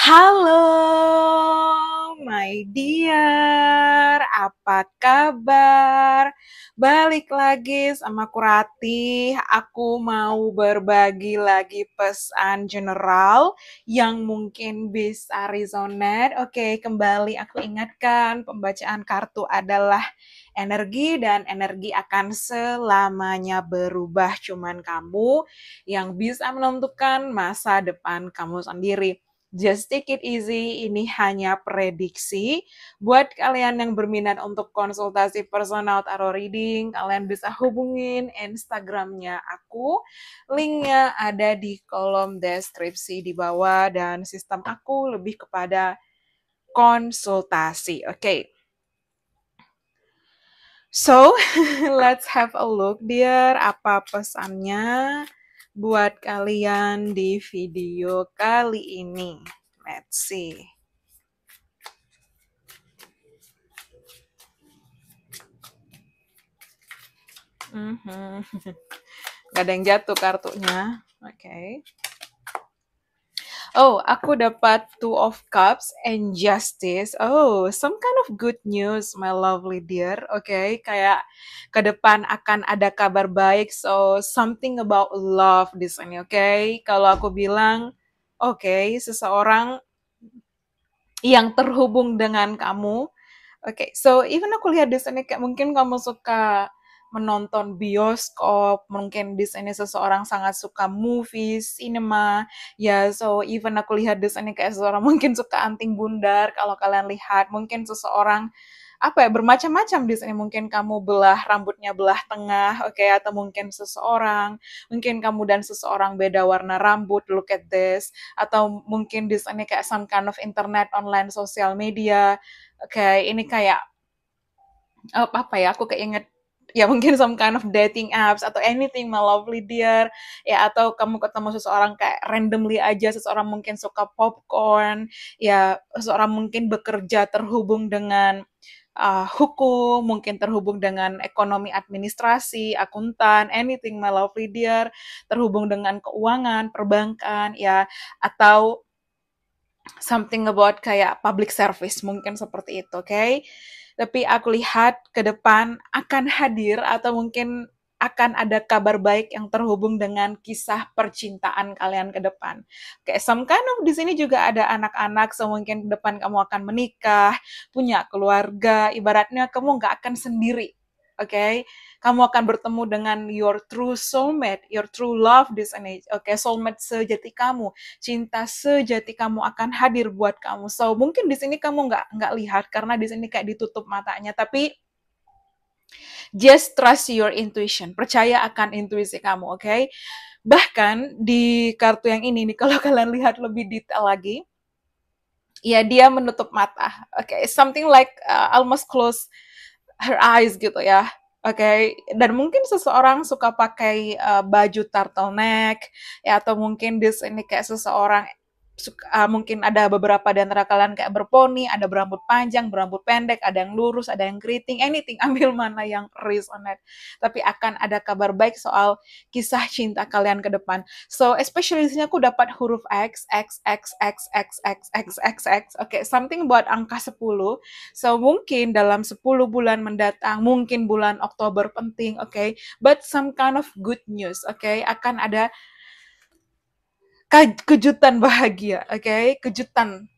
Halo, my dear, apa kabar? Balik lagi sama aku Ratih. Aku mau berbagi lagi pesan general yang mungkin bisa resonate. Oke, kembali aku ingatkan, pembacaan kartu adalah energi dan energi akan selamanya berubah. Cuman kamu yang bisa menentukan masa depan kamu sendiri. Just take it easy, ini hanya prediksi. Buat kalian yang berminat untuk konsultasi personal tarot reading, kalian bisa hubungin Instagramnya aku. Linknya ada di kolom deskripsi di bawah dan sistem aku lebih kepada konsultasi. Oke. So, let's have a look, dear. Apa pesannya buat kalian di video kali ini? Let's see. Gak ada yang jatuh kartunya. Oke. Oh, aku dapat Two of Cups and Justice. Oh, some kind of good news, my lovely dear. Oke, kayak ke depan akan ada kabar baik. So, something about love di sini, oke? Kalau aku bilang, oke, seseorang yang terhubung dengan kamu. Oke, so even aku lihat di sini kayak mungkin kamu suka menonton bioskop, mungkin di sini seseorang sangat suka movies, cinema, ya so even aku lihat di sini kayak seseorang mungkin suka anting bundar, kalau kalian lihat mungkin seseorang apa ya bermacam-macam di sini mungkin kamu belah rambutnya belah tengah, oke, atau mungkin seseorang, mungkin kamu dan seseorang beda warna rambut, look at this, atau mungkin di sini kayak some kind of internet online sosial media, oke, ini kayak apa ya aku keinget ya mungkin some kind of dating apps atau anything my lovely dear ya atau kamu ketemu seseorang kayak randomly aja seseorang mungkin suka popcorn ya seseorang mungkin bekerja terhubung dengan hukum mungkin terhubung dengan ekonomi administrasi akuntan anything my lovely dear terhubung dengan keuangan perbankan ya atau something about kayak public service mungkin seperti itu, oke? Tapi aku lihat ke depan akan hadir atau mungkin akan ada kabar baik yang terhubung dengan kisah percintaan kalian ke depan. Kayak some kind of di sini juga ada anak-anak, so mungkin ke depan kamu akan menikah, punya keluarga, ibaratnya kamu nggak akan sendiri, oke? Kamu akan bertemu dengan your true soulmate, your true love di sini, oke? Soulmate sejati kamu, cinta sejati kamu akan hadir buat kamu. So mungkin di sini kamu nggak lihat karena di sini kayak ditutup matanya, tapi just trust your intuition, percaya akan intuisi kamu, oke? Bahkan di kartu yang ini nih, kalau kalian lihat lebih detail lagi, ya dia menutup mata, oke? Something like almost close her eyes gitu ya. Oke, dan mungkin seseorang suka pakai baju turtleneck, ya atau mungkin di sini kayak seseorang mungkin ada beberapa di antara kalian kayak berponi, ada berambut panjang, berambut pendek, ada yang lurus, ada yang keriting, anything, ambil mana yang resonate. Tapi akan ada kabar baik soal kisah cinta kalian ke depan. So, especially di sini aku dapat huruf X, X, X, X, X, X, X, X, X. Oke, something buat angka 10. So, mungkin dalam 10 bulan mendatang, mungkin bulan Oktober penting, oke? But some kind of good news, oke? Akan ada kejutan bahagia, oke? Kejutan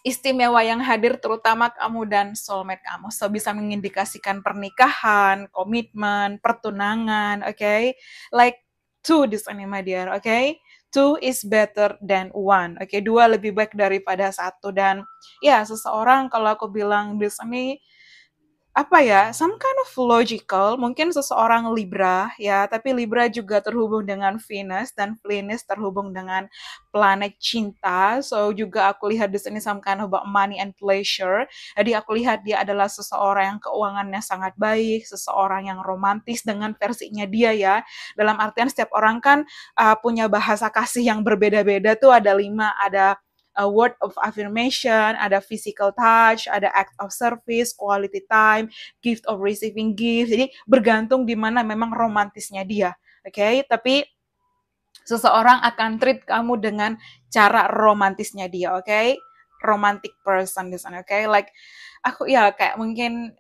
istimewa yang hadir terutama kamu dan soulmate kamu. So, bisa mengindikasikan pernikahan, komitmen, pertunangan, oke? Like two di sini, my dear, oke? Two is better than one. Oke, dua lebih baik daripada satu. Dan ya, seseorang kalau aku bilang di sini apa ya, some kind of logical, mungkin seseorang Libra ya, tapi Libra juga terhubung dengan Venus dan Venus terhubung dengan planet cinta. So juga aku lihat di sini some kind of about money and pleasure. Jadi aku lihat dia adalah seseorang yang keuangannya sangat baik, seseorang yang romantis dengan versinya dia ya. Dalam artian setiap orang kan punya bahasa kasih yang berbeda-beda tuh ada 5, ada a word of affirmation, ada physical touch, ada act of service, quality time, gift of receiving gift. Jadi bergantung di mana memang romantisnya dia. Oke, tapi Seseorang akan treat kamu dengan cara romantisnya dia, oke? Okay? Romantic person di sana, oke? Okay? Like aku ya kayak mungkin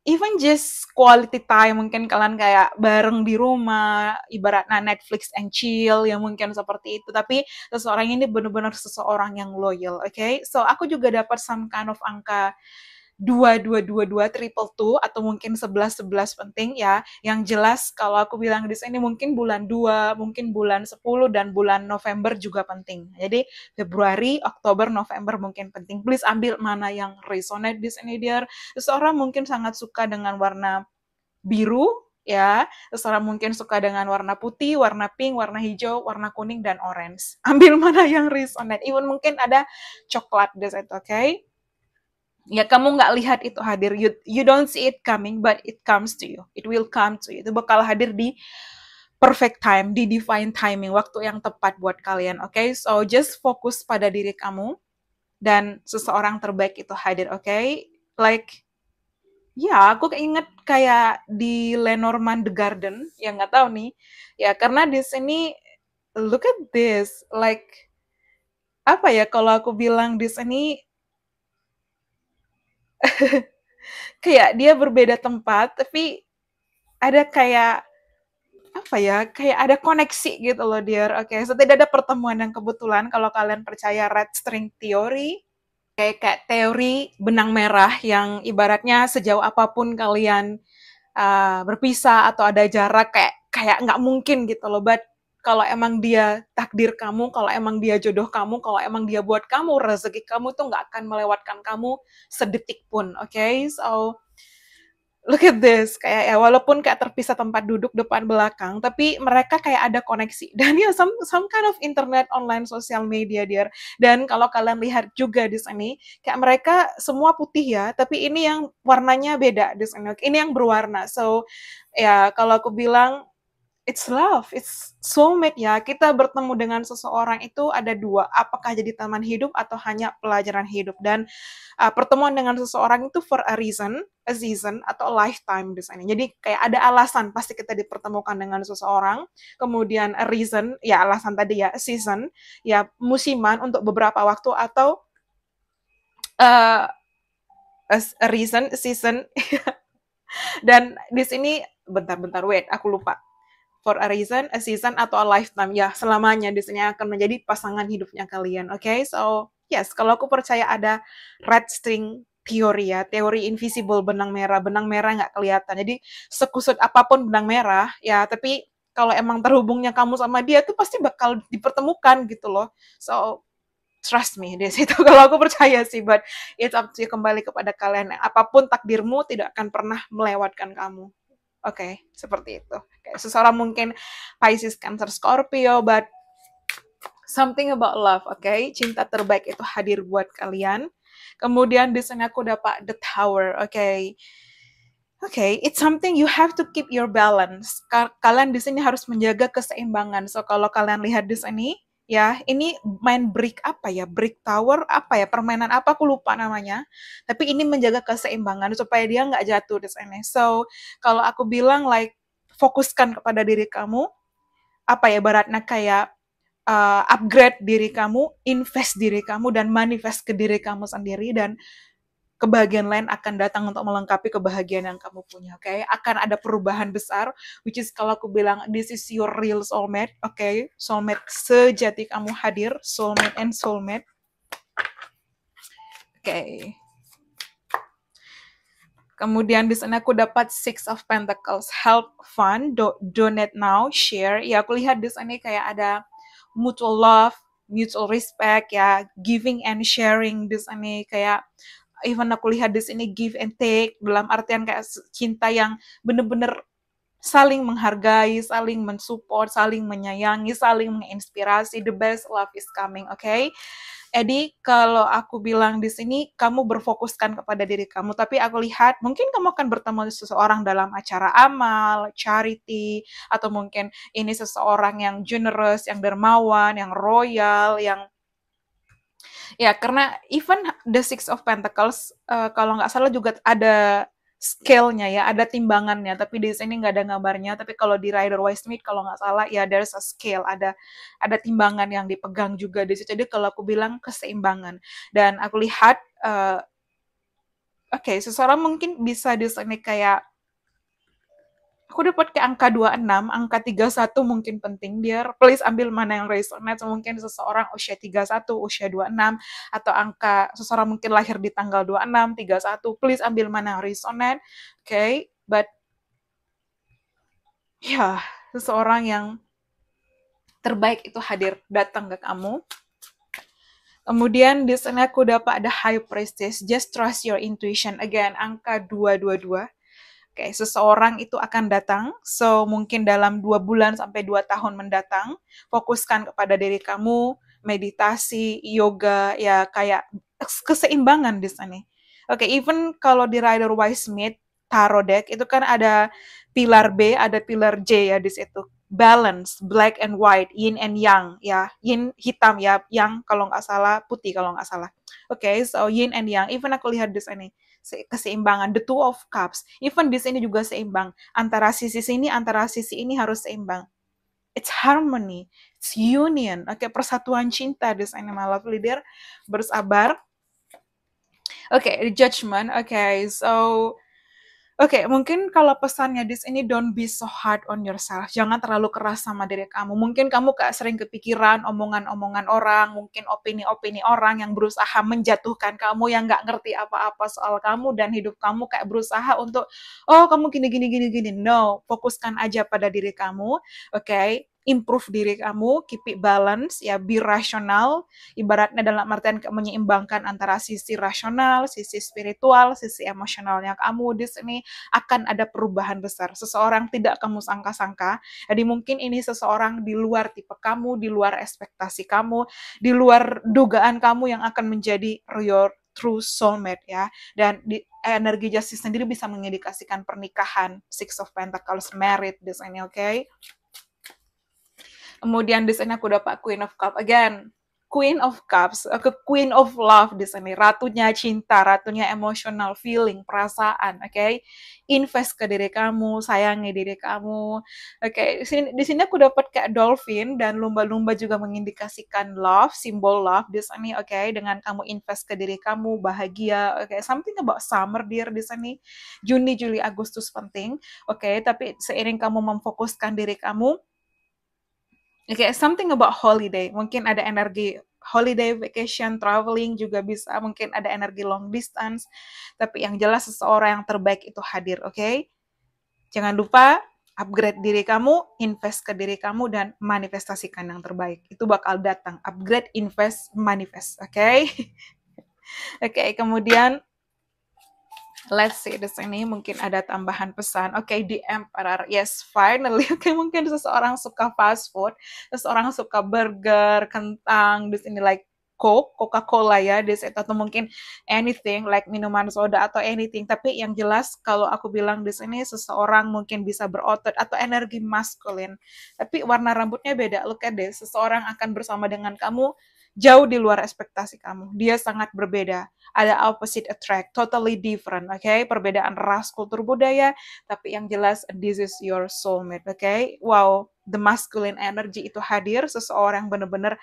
even just quality time, mungkin kalian kayak bareng di rumah, ibaratnya Netflix and chill, yang mungkin seperti itu. Tapi seseorang ini benar-benar seseorang yang loyal, oke? Okay? So aku juga dapat some kind of angka 2222, triple two, atau mungkin 1111 penting ya. Yang jelas kalau aku bilang di sini mungkin bulan 2, mungkin bulan 10 dan bulan November juga penting. Jadi Februari, Oktober, November mungkin penting. Please ambil mana yang resonate di sini dear. Seseorang mungkin sangat suka dengan warna biru ya, seseorang mungkin suka dengan warna putih, warna pink, warna hijau, warna kuning dan orange. Ambil mana yang resonate. Even mungkin ada coklat di situ, oke? Okay? Ya kamu nggak lihat itu hadir, you don't see it coming, but it comes to you, it will come to you, itu bakal hadir di perfect time, di divine timing, waktu yang tepat buat kalian, oke? Okay? So just fokus pada diri kamu dan seseorang terbaik itu hadir, oke? Okay? Like ya aku inget kayak di Lenormand the Garden, ya nggak tahu nih ya, karena di sini look at this, like apa ya kalau aku bilang di sini kayak dia berbeda tempat tapi ada kayak apa ya, kayak ada koneksi gitu loh dear. Oke, so tidak ada pertemuan yang kebetulan kalau kalian percaya red string theory, kayak teori benang merah yang ibaratnya sejauh apapun kalian berpisah atau ada jarak, kayak nggak mungkin gitu loh. But kalau emang dia takdir kamu, kalau emang dia jodoh kamu, kalau emang dia buat kamu, rezeki kamu tuh nggak akan melewatkan kamu sedetik pun. Oke, so look at this, kayak ya walaupun kayak terpisah tempat duduk depan belakang, tapi mereka kayak ada koneksi. Dan ya some kind of internet online social media dear. Dan kalau kalian lihat juga di sini, kayak mereka semua putih ya, tapi ini yang warnanya beda di sini. Ini yang berwarna. So ya kalau aku bilang it's love, it's soulmate ya. Kita bertemu dengan seseorang itu ada dua, apakah jadi teman hidup atau hanya pelajaran hidup. Dan pertemuan dengan seseorang itu for a reason, a season, atau a lifetime di sana. Jadi kayak ada alasan pasti kita dipertemukan dengan seseorang. Kemudian a reason, ya alasan tadi ya, a season, ya musiman untuk beberapa waktu, atau uh, a reason, a season. Dan di sini bentar-bentar wait, aku lupa. For a reason, a season, atau a lifetime. Ya, selamanya di sini akan menjadi pasangan hidupnya kalian. Oke, okay? So yes, kalau aku percaya ada red string teori ya, teori invisible benang merah nggak kelihatan. Jadi sekusut apapun benang merah, ya tapi kalau emang terhubungnya kamu sama dia tuh pasti bakal dipertemukan gitu loh. So trust me di situ kalau aku percaya sih, but it's up to you, kembali kepada kalian. Apapun takdirmu tidak akan pernah melewatkan kamu. Oke, seperti itu. Kayak seseorang mungkin Pisces, Cancer, Scorpio, but something about love, oke? Cinta terbaik itu hadir buat kalian. Kemudian di sini aku dapat the Tower, oke? Oke, it's something you have to keep your balance. Kalian di sini harus menjaga keseimbangan. So kalau kalian lihat di sini, ya ini main brick apa ya? Brick tower apa ya? Permainan apa? Aku lupa namanya. Tapi ini menjaga keseimbangan supaya dia nggak jatuh di sini. So kalau aku bilang like fokuskan kepada diri kamu, apa ya? Baratnya kayak upgrade diri kamu, invest diri kamu, dan manifest ke diri kamu sendiri, dan kebahagiaan lain akan datang untuk melengkapi kebahagiaan yang kamu punya, oke? Okay? Akan ada perubahan besar, which is kalau aku bilang, this is your real soulmate, oke? Okay? Soulmate sejati kamu hadir, soulmate and soulmate. Oke. Okay. Kemudian di sana aku dapat Six of Pentacles, help, fun, donate now, share. Ya, aku lihat di sana kayak ada mutual love, mutual respect, ya, giving and sharing di sana kayak even aku lihat di sini give and take, dalam artian kayak cinta yang bener-bener saling menghargai, saling mensupport, saling menyayangi, saling menginspirasi. The best love is coming, oke? Okay? Jadi kalau aku bilang di sini, kamu berfokuskan kepada diri kamu, tapi aku lihat mungkin kamu akan bertemu seseorang dalam acara amal, charity, atau mungkin ini seseorang yang generous, yang dermawan, yang royal, yang ya karena even the Six of Pentacles kalau nggak salah juga ada scale-nya ya, ada timbangannya, tapi di sini nggak ada gambarnya. Tapi kalau di Rider-Waite-Smith kalau nggak salah ya there's a scale, ada timbangan yang dipegang juga di situ. Jadi kalau aku bilang keseimbangan. Dan aku lihat oke, seseorang mungkin bisa di sini kayak aku dapat ke angka 26, angka 31 mungkin penting. Biar please ambil mana yang resonate. Mungkin seseorang usia 31, usia 26, atau angka seseorang mungkin lahir di tanggal 26, 31. Please ambil mana yang resonate. Oke, okay? But ya, seseorang yang terbaik itu hadir datang ke kamu. Kemudian di sini aku dapat ada High Priestess, just trust your intuition. Again, angka 222. Oke, seseorang itu akan datang, so mungkin dalam 2 bulan sampai 2 tahun mendatang, fokuskan kepada diri kamu, meditasi, yoga, ya kayak keseimbangan di sini. Oke, even kalau di Rider-Waite-Smith Tarot deck itu kan ada pilar B, ada pilar J ya di situ. Balance, black and white, yin and yang, ya, yin hitam ya, yang kalau nggak salah putih kalau nggak salah. Oke, so yin and yang. Even aku lihat di sini keseimbangan, the two of cups, even di sini juga seimbang, antara sisi sini, antara sisi ini harus seimbang. It's harmony, it's union, oke, persatuan cinta di sini, my lovely dear. Bersabar. Oke, the judgment. Oke, so mungkin kalau pesannya di sini, don't be so hard on yourself. Jangan terlalu keras sama diri kamu. Mungkin kamu kayak sering kepikiran omongan-omongan orang, mungkin opini-opini orang yang berusaha menjatuhkan kamu, yang nggak ngerti apa-apa soal kamu dan hidup kamu, kayak berusaha untuk, oh kamu gini, gini, gini, gini. No, fokuskan aja pada diri kamu, oke? Improve diri kamu, keep it balance, ya, be rasional, ibaratnya dalam artian menyeimbangkan antara sisi rasional, sisi spiritual, sisi emosionalnya kamu di sini akan ada perubahan besar. Seseorang tidak kamu sangka-sangka. Jadi mungkin ini seseorang di luar tipe kamu, di luar ekspektasi kamu, di luar dugaan kamu yang akan menjadi your true soulmate ya. Dan di energi justice sendiri bisa mengindikasikan pernikahan, Six of Pentacles, married di sini, oke? Kemudian di sini aku dapat Queen of Cups again. Queen of Cups, Queen of Love di sini, ratunya cinta, ratunya emotional feeling, perasaan, oke? Invest ke diri kamu, sayangi diri kamu, oke? Di sini aku dapat kayak dolphin dan lumba-lumba juga mengindikasikan love, simbol love di sini, oke? Dengan kamu invest ke diri kamu, bahagia, oke? Something about summer dear di sini, Juni, Juli, Agustus penting, oke? Tapi seiring kamu memfokuskan diri kamu, okay, something about holiday. Mungkin ada energi holiday, vacation, traveling juga bisa. Mungkin ada energi long distance. Tapi yang jelas seseorang yang terbaik itu hadir, oke? Okay? Jangan lupa upgrade diri kamu, invest ke diri kamu, dan manifestasikan yang terbaik. Itu bakal datang. Upgrade, invest, manifest, oke? Okay? Oke, okay, kemudian let's see di sini mungkin ada tambahan pesan. Oke, the Emperor. Yes, finally. Oke, mungkin seseorang suka fast food, seseorang suka burger, kentang, di sini like Coke, Coca-Cola ya, atau mungkin anything like minuman soda atau anything. Tapi yang jelas kalau aku bilang di sini seseorang mungkin bisa berotot atau energi maskulin. Tapi warna rambutnya beda. Look at this. Seseorang akan bersama dengan kamu jauh di luar ekspektasi kamu. Dia sangat berbeda. Ada opposite attract, totally different, oke? Okay? Perbedaan ras, kultur, budaya, tapi yang jelas this is your soulmate, oke? Okay? Wow, the masculine energy itu hadir, seseorang benar-benar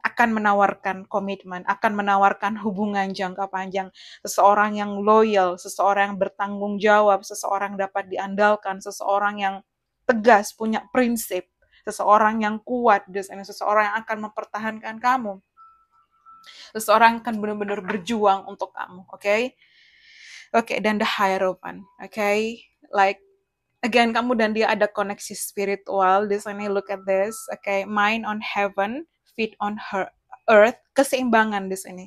akan menawarkan komitmen, akan menawarkan hubungan jangka panjang, seseorang yang loyal, seseorang yang bertanggung jawab, seseorang dapat diandalkan, seseorang yang tegas, punya prinsip, seseorang yang kuat, seseorang yang akan mempertahankan kamu. Seseorang akan benar-benar berjuang untuk kamu, oke? Okay? Oke, okay, dan the Hierophant, oke? Okay? Like, again, kamu dan dia ada koneksi spiritual. Di sini, look at this, oke? Okay? Mind on heaven, feet on her earth, keseimbangan di sini.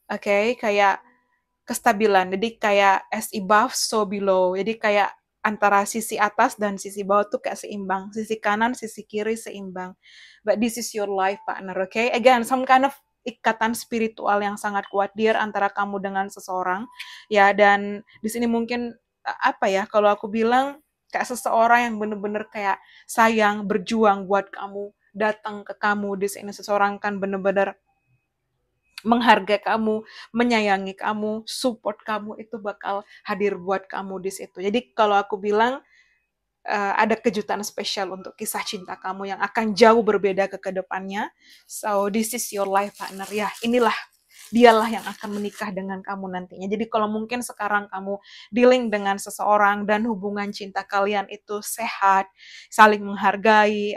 Oke, okay? Kayak kestabilan. Jadi kayak as above, so below. Jadi kayak antara sisi atas dan sisi bawah tuh kayak seimbang. Sisi kanan, sisi kiri seimbang. But this is your life partner, okay? Again, some kind of ikatan spiritual yang sangat kuat dear antara kamu dengan seseorang. Ya, dan di sini mungkin apa ya, kalau aku bilang kayak seseorang yang bener-bener kayak sayang, berjuang buat kamu, datang ke kamu. Di sini seseorang kan bener-bener menghargai kamu, menyayangi kamu, support kamu, itu bakal hadir buat kamu di situ. Jadi kalau aku bilang ada kejutan spesial untuk kisah cinta kamu yang akan jauh berbeda ke depannya. So this is your life partner. Ya, inilah dialah yang akan menikah dengan kamu nantinya. Jadi kalau mungkin sekarang kamu dealing dengan seseorang dan hubungan cinta kalian itu sehat, saling menghargai,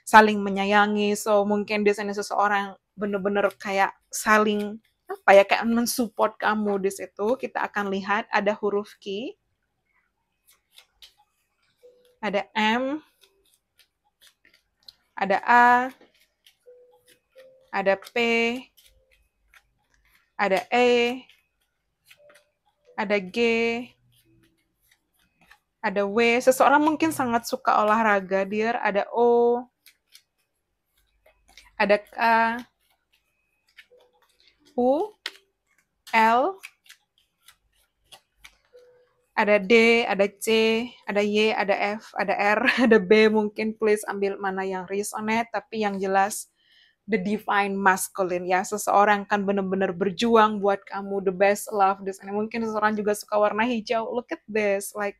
saling menyayangi. So mungkin di sini seseorang bener-bener kayak saling apa ya, kayak mensupport kamu di situ. Kita akan lihat ada huruf Q, ada M, ada A, ada P, ada E, ada G, ada W. Seseorang mungkin sangat suka olahraga, dear. Ada O, ada K, U, L, ada D, ada C, ada Y, ada F, ada R, ada B. Mungkin please ambil mana yang resonate, tapi yang jelas the divine masculine, ya. Seseorang kan benar-benar berjuang buat kamu, the best love di sana. Mungkin seseorang juga suka warna hijau. Look at this, like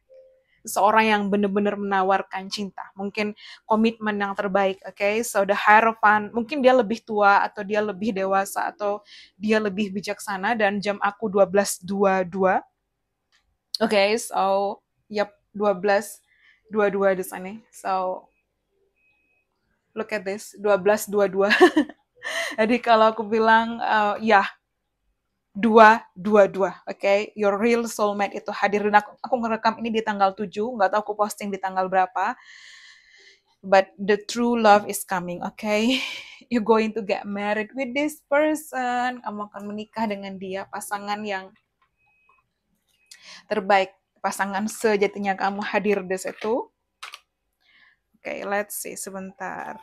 seorang yang benar-benar menawarkan cinta, mungkin komitmen yang terbaik. Okay, so the Hierophant, mungkin dia lebih tua atau dia lebih dewasa atau dia lebih bijaksana, dan jam aku 12.22. Okay, so yep, 12.22 di sana. So look at this, 12.22. Jadi kalau aku bilang ya, 222, okay? Your real soulmate itu hadir. Dan aku ngerekam ini di tanggal 7, nggak tahu aku posting di tanggal berapa. But the true love is coming, okay? You're going to get married with this person. Kamu akan menikah dengan dia, pasangan yang terbaik, pasangan sejatinya kamu hadir di situ. Okay, let's see sebentar.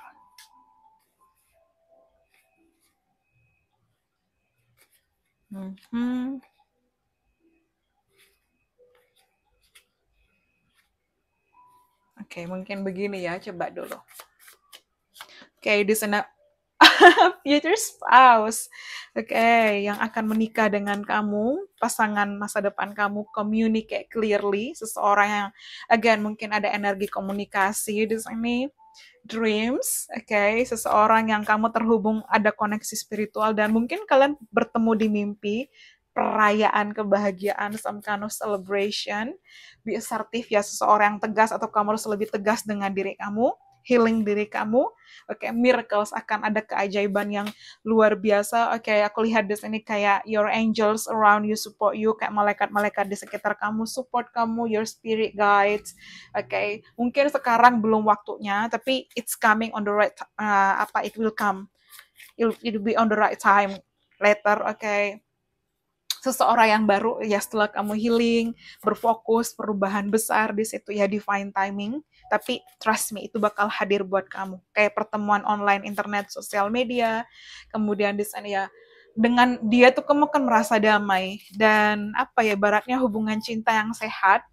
Oke, mungkin begini ya, coba dulu. Oke, di sana future spouse. Oke, yang akan menikah dengan kamu, pasangan masa depan kamu, communicate clearly, seseorang yang again mungkin ada energi komunikasi di sini. Dreams, oke, seseorang yang kamu terhubung, ada koneksi spiritual, dan mungkin kalian bertemu di mimpi, perayaan kebahagiaan, some kind of celebration. Be assertive, ya, seseorang yang tegas, atau kamu harus lebih tegas dengan diri kamu, healing diri kamu. Oke, miracles, akan ada keajaiban yang luar biasa. Oke, aku lihat di sini kayak your angels around you support you, kayak malaikat-malaikat di sekitar kamu support kamu, your spirit guides. Oke, mungkin sekarang belum waktunya, tapi it's coming on the right, it will come. It will be on the right time later. Oke. Seseorang yang baru, ya, setelah kamu healing, berfokus, perubahan besar di situ, ya, divine timing. Tapi trust me, itu bakal hadir buat kamu. Kayak pertemuan online, internet, sosial media, kemudian di sana, ya, dengan dia tuh kamu kan merasa damai, dan apa ya, baratnya hubungan cinta yang sehat.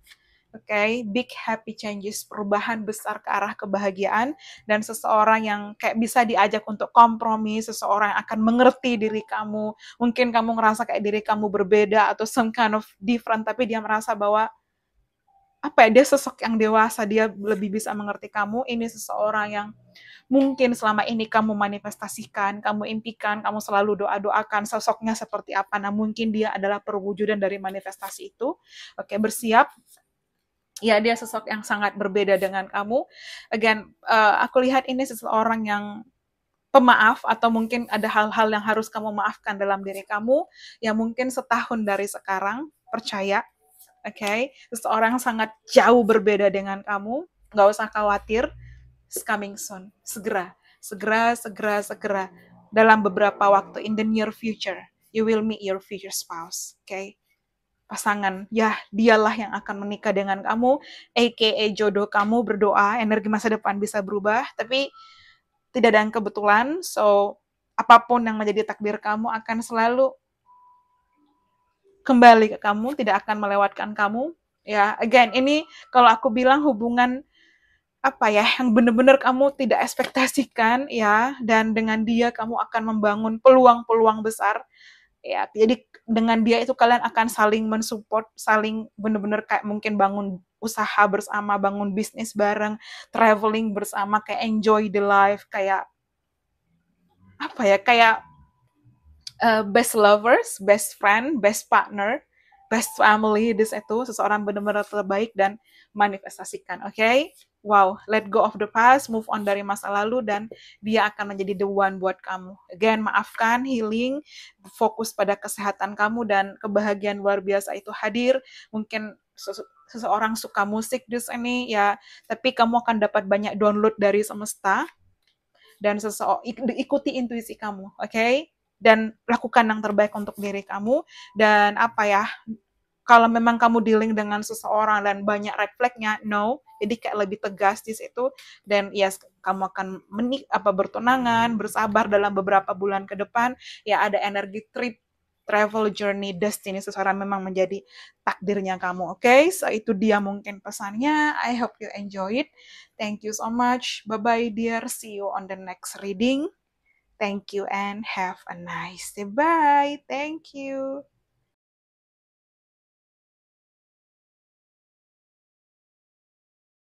Okay, big happy changes, perubahan besar ke arah kebahagiaan, dan seseorang yang kayak bisa diajak untuk kompromi, seseorang yang akan mengerti diri kamu. Mungkin kamu ngerasa kayak diri kamu berbeda atau some kind of different, tapi dia merasa bahwa apa ya, dia sosok yang dewasa, dia lebih bisa mengerti kamu. Ini seseorang yang mungkin selama ini kamu manifestasikan, kamu impikan, kamu selalu doa-doakan sosoknya seperti apa. Nah, mungkin dia adalah perwujudan dari manifestasi itu. Oke, bersiap. Ya, dia sosok yang sangat berbeda dengan kamu. Again, aku lihat ini seseorang yang pemaaf, atau mungkin ada hal-hal yang harus kamu maafkan dalam diri kamu, yang mungkin setahun dari sekarang, percaya, okay? Seseorang sangat jauh berbeda dengan kamu, nggak usah khawatir, it's coming soon, segera, segera, segera, segera, dalam beberapa waktu, in the near future, you will meet your future spouse, okay? Pasangan, ya, dialah yang akan menikah dengan kamu, aka jodoh kamu. Berdoa, energi masa depan bisa berubah, tapi tidak ada yang kebetulan. So, apapun yang menjadi takdir kamu akan selalu kembali ke kamu, tidak akan melewatkan kamu. Ya, again, ini kalau aku bilang hubungan apa ya, yang benar-benar kamu tidak ekspektasikan ya, dan dengan dia kamu akan membangun peluang-peluang besar ya. Jadi dengan dia itu kalian akan saling mensupport, saling benar-benar kayak mungkin bangun usaha bersama, bangun bisnis bareng, traveling bersama, kayak enjoy the life, kayak apa ya, kayak best lovers, best friend, best partner, best family. This itu seseorang benar-benar terbaik dan manifestasikan. Oke, okay? Wow, let go of the past, move on dari masa lalu dan dia akan menjadi the one buat kamu. Again, maafkan, healing, fokus pada kesehatan kamu dan kebahagiaan luar biasa itu hadir. Mungkin seseorang suka musik di sini ya, tapi kamu akan dapat banyak download dari semesta dan ikuti intuisi kamu, oke? Okay? Dan lakukan yang terbaik untuk diri kamu dan apa ya? Kalau memang kamu dealing dengan seseorang dan banyak red flagnya, no. Jadi kayak lebih tegas di situ dan yes, kamu akan bertunangan, bersabar dalam beberapa bulan ke depan. Ya ada energi trip, travel journey, destiny seseorang memang menjadi takdirnya kamu. Oke, okay? So itu dia mungkin pesannya. I hope you enjoy it. Thank you so much. Bye-bye dear. See you on the next reading. Thank you and have a nice day. Bye. Thank you.